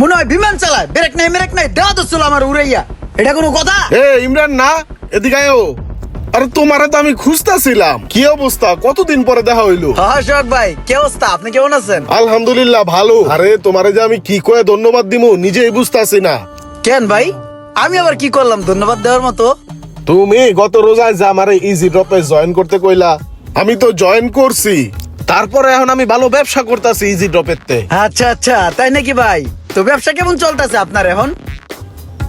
মনে হয় বিমান চালায়, ব্রেক নাই মেরেক নাই, দেওয়া তো ছিল আমার উড়াইয়া। এটা কোনো কথা? এ ইমরান না, এদিকে আয়ো। আরে তোমারে তো আমি খুঁজতাছিলাম, কি অবস্থা, কতদিন পরে দেখা হইলো। হ্যাঁ সোহাগ ভাই, কি অবস্থা? আপনি কেমন আছেন? আলহামদুলিল্লাহ ভালো। আরে তোমারে যে আমি কি কয়ে ধন্যবাদ দিমু নিজেই বুঝতাছি না। কেন ভাই, আমি আবার কি করলাম ধন্যবাদ দেওয়ার মতো? তুমি গত রোজায় যে আমারে ইজি ড্রপে জয়েন করতে কইলা, আমি তো জয়েন করছি। তারপরে এখন আমি ভালো ব্যবসা করতেছি ইজি ড্রপের তে। আচ্ছা আচ্ছা, তাই নাকি ভাই? তো ব্যবসা কেমন চলতেছে আপনার এখন?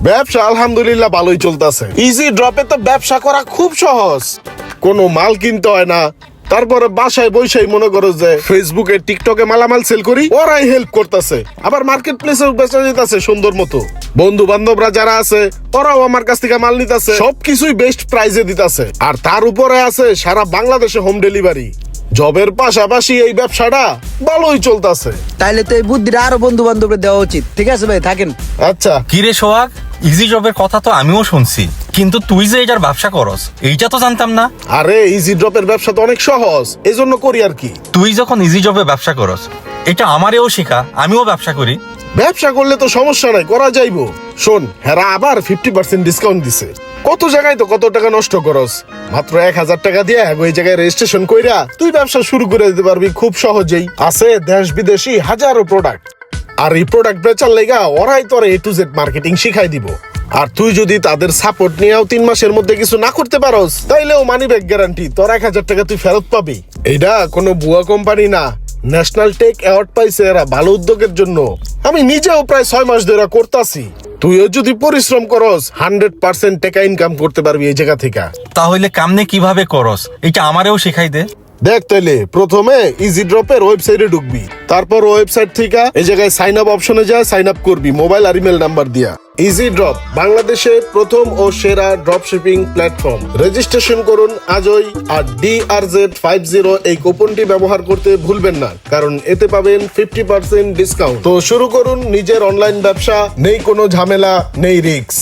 ব্যবসা আলহামদুলিল্লাহ ভালোই চলতেছে। ইজি ড্রপে তো ব্যবসা করা খুব সহজ, কোনো মাল কিনতে হয় না। তারপরে বাসায় বসেই মনে করো যে ফেসবুকে টিকটকে মালামাল সেল করি, ওরাই হেল্প করতেছে। আবার মার্কেট প্লেসেও বেচা যেতেছে সুন্দর মতো। বন্ধু বান্ধবরা যারা আছে ওরাও আমার কাছ থেকে মাল নিতেছে, সবকিছুই বেস্ট প্রাইসে দিতেছে। আর তার উপরে আছে সারা বাংলাদেশে হোম ডেলিভারি। জবের পাশাপাশি এই ব্যবসাটা ভালোই চলতেছে। তাইলে তো এই বুদ্ধিটা আরো বন্ধু বান্ধবকে দেওয়া উচিত। ঠিক আছে ভাই, থাকেন। আচ্ছা, কিরে সোহাগ, ইজি জবের কথা তো আমিও শুনছি, কিন্তু তুই যে এটার ব্যবসা করস এইটা তো জানতাম না। আরে ইজি ড্রপের ব্যবসা তো অনেক সহজ, এই জন্য করি আর কি। তুই যখন ইজি জবে ব্যবসা করস, এটা আমারেও শেখা, আমিও ব্যবসা করি। ব্যবসা করলে তো সমস্যা নাই, করা যাইবো। শোন, হেরা আবার 50% ডিসকাউন্ট দিছে। কত জায়গায় তো কত টাকা নষ্ট করস, মাত্র 1000 টাকা দিয়ে ওই জায়গায় রেজিস্ট্রেশন কইরা তুই ব্যবসা শুরু করে দিতে পারবি খুব সহজেই। আছে দেশ বিদেশি হাজারো প্রোডাক্ট, আর এই প্রোডাক্ট বেচার লেগা ওরাই তোরে A to Z মার্কেটিং শিখাই দিব। আর তুই যদি তাদের সাপোর্ট নিয়েও 3 মাসের মধ্যে কিছু না করতে পারস, তাইলেও মানি ব্যাক গ্যারান্টি, তোর 1000 টাকা তুই ফেরত পাবি। এইটা কোনো বুয়া কোম্পানি না, ন্যাশনাল টেক অ্যাওয়ার্ড পাইছে এরা ভালো উদ্যোগের জন্য। আমি নিজেও প্রায় 6 মাস ধরে করতাছি। তুইও যদি পরিশ্রম করস 100% টাকা ইনকাম করতে পারবি এই জায়গা থেকে। তাহলে কামনে কিভাবে করস এটা আমারেও শেখাই দে। দেখ, তাইলে প্রথমে ইজি ড্রপের ওয়েবসাইটে ঢুকবি, তারপর ওয়েবসাইট থেকে এই জায়গায় সাইন আপ অপশনে যা সাইন আপ করবি মোবাইল আর ইমেল নাম্বার দিয়া। ইজি ড্রপ বাংলাদেশের প্রথম ও সেরা ড্রপ শিপিং প্ল্যাটফর্ম। রেজিস্ট্রেশন করুন আজই, আর DRZ50 এই কুপনটি ব্যবহার করতে ভুলবেন না, কারণ এতে পাবেন 50% ডিসকাউন্ট। তো শুরু করুন নিজের অনলাইন ব্যবসা, নেই কোনো ঝামেলা, নেই রিস্ক।